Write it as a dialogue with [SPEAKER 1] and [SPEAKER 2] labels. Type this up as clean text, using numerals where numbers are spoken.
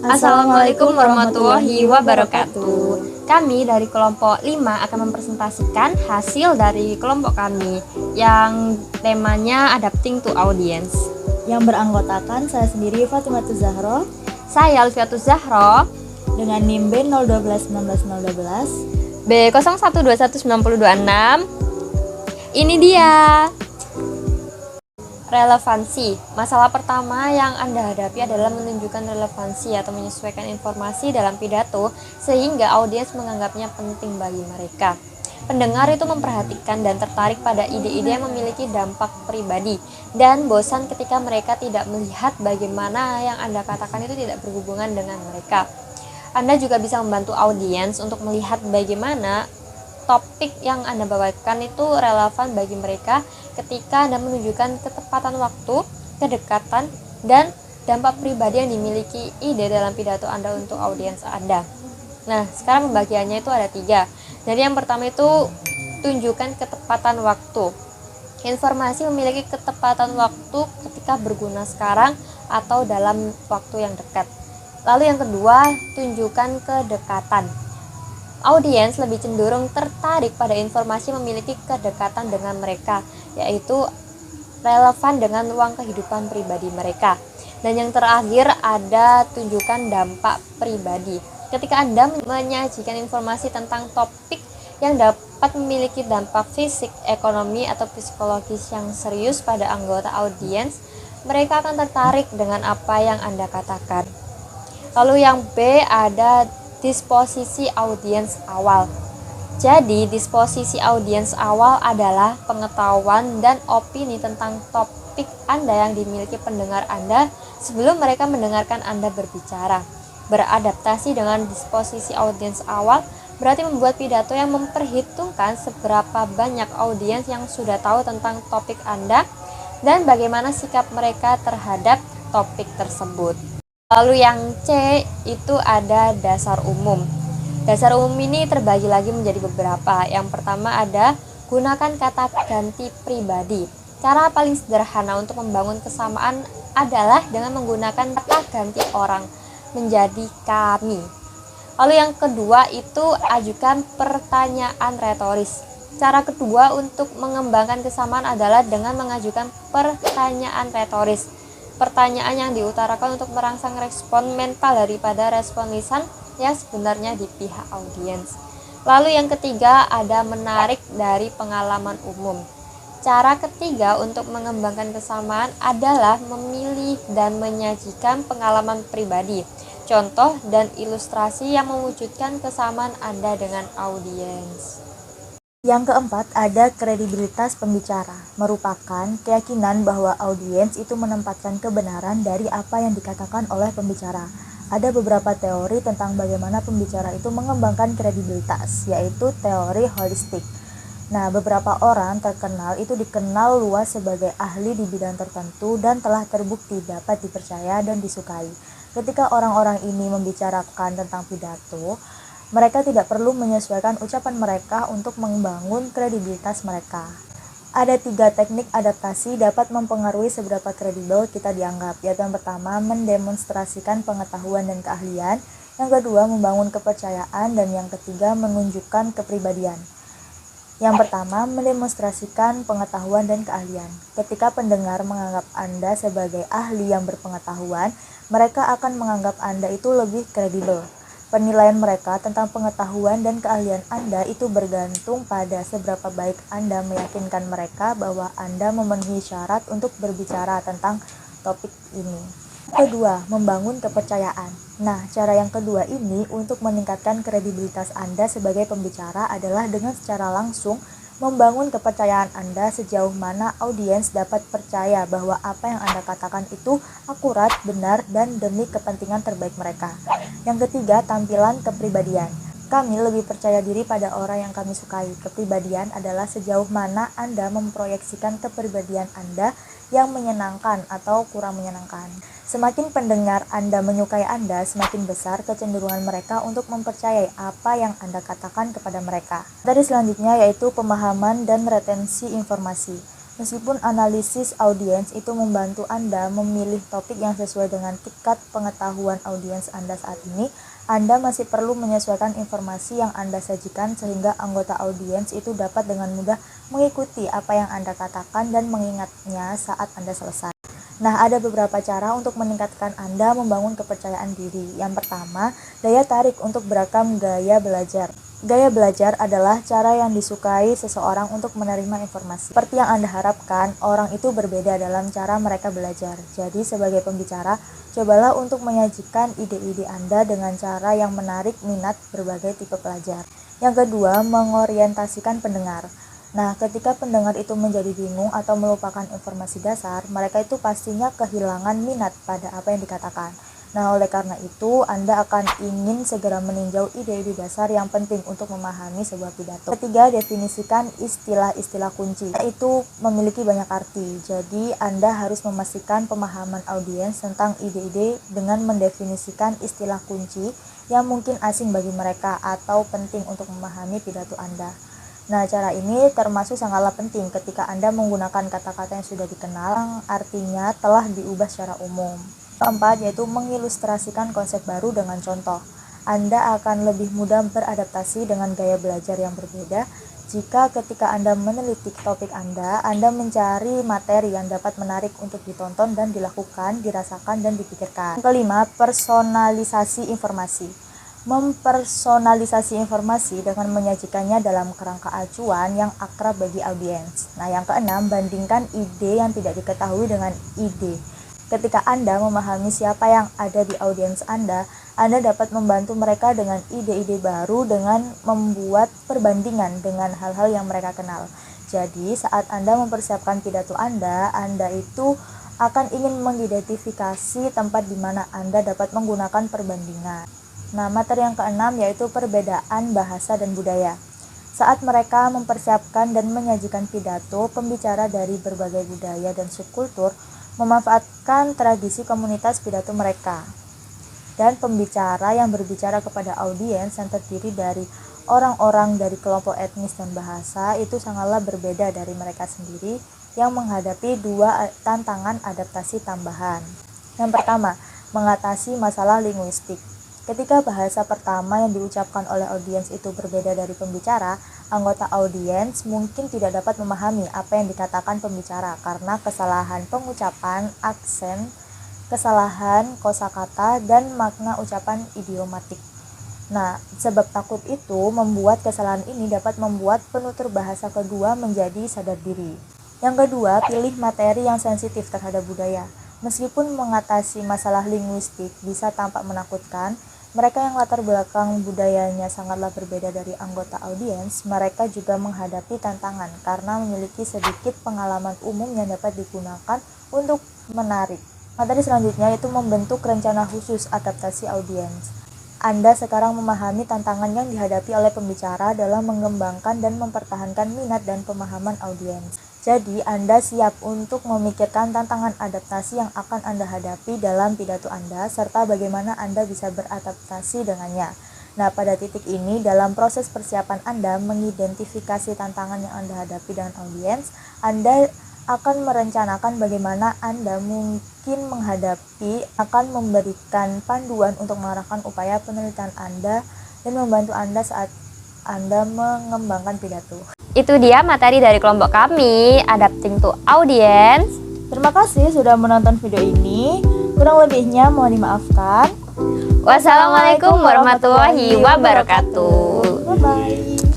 [SPEAKER 1] Assalamualaikum warahmatullahi wabarakatuh. Kami dari kelompok 5 akan mempresentasikan hasil dari kelompok kami yang temanya Adapting to Audience.
[SPEAKER 2] Yang beranggotakan saya sendiri Fatimah Zahro,
[SPEAKER 1] Saya Alfiatus Zahro
[SPEAKER 2] dengan NIM B012
[SPEAKER 1] B01219026. Ini dia. Relevansi. Masalah pertama yang Anda hadapi adalah menunjukkan relevansi atau menyesuaikan informasi dalam pidato sehingga audiens menganggapnya penting bagi mereka. Pendengar itu memperhatikan dan tertarik pada ide-ide yang memiliki dampak pribadi dan bosan ketika mereka tidak melihat bagaimana yang Anda katakan itu tidak berhubungan dengan mereka. Anda juga bisa membantu audiens untuk melihat bagaimana topik yang Anda bawakan itu relevan bagi mereka ketika Anda menunjukkan ketepatan waktu, kedekatan, dan dampak pribadi yang dimiliki ide dalam pidato Anda untuk audiens Anda. Nah, sekarang pembagiannya itu ada 3. Jadi yang pertama itu tunjukkan ketepatan waktu. Informasi memiliki ketepatan waktu ketika berguna sekarang atau dalam waktu yang dekat. Lalu yang kedua, tunjukkan kedekatan. Audiens lebih cenderung tertarik pada informasi memiliki kedekatan dengan mereka, yaitu relevan dengan ruang kehidupan pribadi mereka. Dan yang terakhir ada tunjukkan dampak pribadi. Ketika Anda menyajikan informasi tentang topik yang dapat memiliki dampak fisik, ekonomi, atau psikologis yang serius pada anggota audiens, mereka akan tertarik dengan apa yang Anda katakan. Lalu yang B ada disposisi audiens awal. Jadi, disposisi audiens awal adalah pengetahuan dan opini tentang topik Anda yang dimiliki pendengar Anda sebelum mereka mendengarkan Anda berbicara. Beradaptasi dengan disposisi audiens awal berarti membuat pidato yang memperhitungkan seberapa banyak audiens yang sudah tahu tentang topik Anda dan bagaimana sikap mereka terhadap topik tersebut. Lalu yang C itu ada dasar umum. Dasar umum ini terbagi lagi menjadi beberapa. Yang pertama ada gunakan kata ganti pribadi. Cara paling sederhana untuk membangun kesamaan adalah dengan menggunakan kata ganti orang menjadi kami. Lalu yang kedua itu ajukan pertanyaan retoris. Cara kedua untuk mengembangkan kesamaan adalah dengan mengajukan pertanyaan retoris. Pertanyaan yang diutarakan untuk merangsang respon mental daripada respon lisan yang sebenarnya di pihak audiens. Lalu yang ketiga ada menarik dari pengalaman umum. Cara ketiga untuk mengembangkan kesamaan adalah memilih dan menyajikan pengalaman pribadi, contoh dan ilustrasi yang mewujudkan kesamaan Anda dengan audiens.
[SPEAKER 2] Yang keempat ada kredibilitas pembicara, merupakan keyakinan bahwa audiens itu menempatkan kebenaran dari apa yang dikatakan oleh pembicara. Ada beberapa teori tentang bagaimana pembicara itu mengembangkan kredibilitas, yaitu teori holistik. Nah, beberapa orang terkenal itu dikenal luas sebagai ahli di bidang tertentu dan telah terbukti dapat dipercaya dan disukai. Ketika orang-orang ini membicarakan tentang pidato, mereka tidak perlu menyesuaikan ucapan mereka untuk membangun kredibilitas mereka. Ada 3 teknik adaptasi dapat mempengaruhi seberapa kredibel kita dianggap, yaitu yang pertama mendemonstrasikan pengetahuan dan keahlian, yang kedua membangun kepercayaan, dan yang ketiga menunjukkan kepribadian. Yang pertama, mendemonstrasikan pengetahuan dan keahlian. Ketika pendengar menganggap Anda sebagai ahli yang berpengetahuan, mereka akan menganggap Anda itu lebih kredibel. Penilaian mereka tentang pengetahuan dan keahlian Anda itu bergantung pada seberapa baik Anda meyakinkan mereka bahwa Anda memenuhi syarat untuk berbicara tentang topik ini. Kedua, membangun kepercayaan. Nah, cara yang kedua ini untuk meningkatkan kredibilitas Anda sebagai pembicara adalah dengan secara langsung membangun kepercayaan Anda sejauh mana audiens dapat percaya bahwa apa yang Anda katakan itu akurat, benar, dan demi kepentingan terbaik mereka. Yang ketiga, tampilan kepribadian. Kami lebih percaya diri pada orang yang kami sukai. Kepribadian adalah sejauh mana Anda memproyeksikan kepribadian Anda yang menyenangkan atau kurang menyenangkan. Semakin pendengar Anda menyukai Anda, semakin besar kecenderungan mereka untuk mempercayai apa yang Anda katakan kepada mereka. Dari selanjutnya yaitu pemahaman dan retensi informasi. Meskipun analisis audiens itu membantu Anda memilih topik yang sesuai dengan tingkat pengetahuan audiens Anda saat ini, Anda masih perlu menyesuaikan informasi yang Anda sajikan sehingga anggota audiens itu dapat dengan mudah mengikuti apa yang Anda katakan dan mengingatnya saat Anda selesai. Nah, ada beberapa cara untuk meningkatkan Anda membangun kepercayaan diri. Yang pertama, daya tarik untuk berakam gaya belajar. Gaya belajar adalah cara yang disukai seseorang untuk menerima informasi. Seperti yang Anda harapkan, orang itu berbeda dalam cara mereka belajar. Jadi, sebagai pembicara, cobalah untuk menyajikan ide-ide Anda dengan cara yang menarik minat berbagai tipe pelajar. Yang kedua, mengorientasikan pendengar. Nah, ketika pendengar itu menjadi bingung atau melupakan informasi dasar, mereka itu pastinya kehilangan minat pada apa yang dikatakan. Nah, oleh karena itu, Anda akan ingin segera meninjau ide-ide dasar yang penting untuk memahami sebuah pidato. Ketiga, definisikan istilah-istilah kunci. Itu memiliki banyak arti, jadi Anda harus memastikan pemahaman audiens tentang ide-ide dengan mendefinisikan istilah kunci yang mungkin asing bagi mereka atau penting untuk memahami pidato Anda. Nah, cara ini termasuk sangatlah penting ketika Anda menggunakan kata-kata yang sudah dikenal, yang artinya telah diubah secara umum. Keempat, yaitu mengilustrasikan konsep baru dengan contoh. Anda akan lebih mudah beradaptasi dengan gaya belajar yang berbeda jika ketika Anda meneliti topik Anda mencari materi yang dapat menarik untuk ditonton dan dilakukan, dirasakan, dan dipikirkan. Kelima, personalisasi informasi. Mempersonalisasi informasi dengan menyajikannya dalam kerangka acuan yang akrab bagi audiens. Nah, yang keenam, bandingkan ide yang tidak diketahui dengan ide. Ketika Anda memahami siapa yang ada di audiens Anda dapat membantu mereka dengan ide-ide baru dengan membuat perbandingan dengan hal-hal yang mereka kenal. Jadi, saat Anda mempersiapkan pidato Anda itu akan ingin mengidentifikasi tempat di mana Anda dapat menggunakan perbandingan. Nah, materi yang keenam yaitu perbedaan bahasa dan budaya. Saat mereka mempersiapkan dan menyajikan pidato, pembicara dari berbagai budaya dan subkultur memanfaatkan tradisi komunitas pidato mereka. Dan pembicara yang berbicara kepada audiens yang terdiri dari orang-orang dari kelompok etnis dan bahasa itu sangatlah berbeda dari mereka sendiri yang menghadapi dua tantangan adaptasi tambahan. Yang pertama, mengatasi masalah linguistik. Ketika bahasa pertama yang diucapkan oleh audiens itu berbeda dari pembicara, anggota audiens mungkin tidak dapat memahami apa yang dikatakan pembicara karena kesalahan pengucapan, aksen, kesalahan kosakata, dan makna ucapan idiomatik. Nah, sebab takut itu membuat kesalahan ini dapat membuat penutur bahasa kedua menjadi sadar diri. Yang kedua, pilih materi yang sensitif terhadap budaya. Meskipun mengatasi masalah linguistik bisa tampak menakutkan, mereka yang latar belakang budayanya sangatlah berbeda dari anggota audiens, mereka juga menghadapi tantangan karena memiliki sedikit pengalaman umum yang dapat digunakan untuk menarik. Materi selanjutnya itu membentuk rencana khusus adaptasi audiens. Anda sekarang memahami tantangan yang dihadapi oleh pembicara dalam mengembangkan dan mempertahankan minat dan pemahaman audiens. Jadi, Anda siap untuk memikirkan tantangan adaptasi yang akan Anda hadapi dalam pidato Anda, serta bagaimana Anda bisa beradaptasi dengannya. Nah, pada titik ini, dalam proses persiapan Anda mengidentifikasi tantangan yang Anda hadapi dengan audiens, Anda akan merencanakan bagaimana Anda mungkin menghadapi, akan memberikan panduan untuk mengarahkan upaya penelitian Anda dan membantu Anda saat Anda mengembangkan pidato.
[SPEAKER 1] Itu dia materi dari kelompok kami, Adapting to Audience.
[SPEAKER 2] Terima kasih sudah menonton video ini. Kurang lebihnya mohon dimaafkan.
[SPEAKER 1] Wassalamualaikum warahmatullahi wabarakatuh.
[SPEAKER 2] Bye-bye.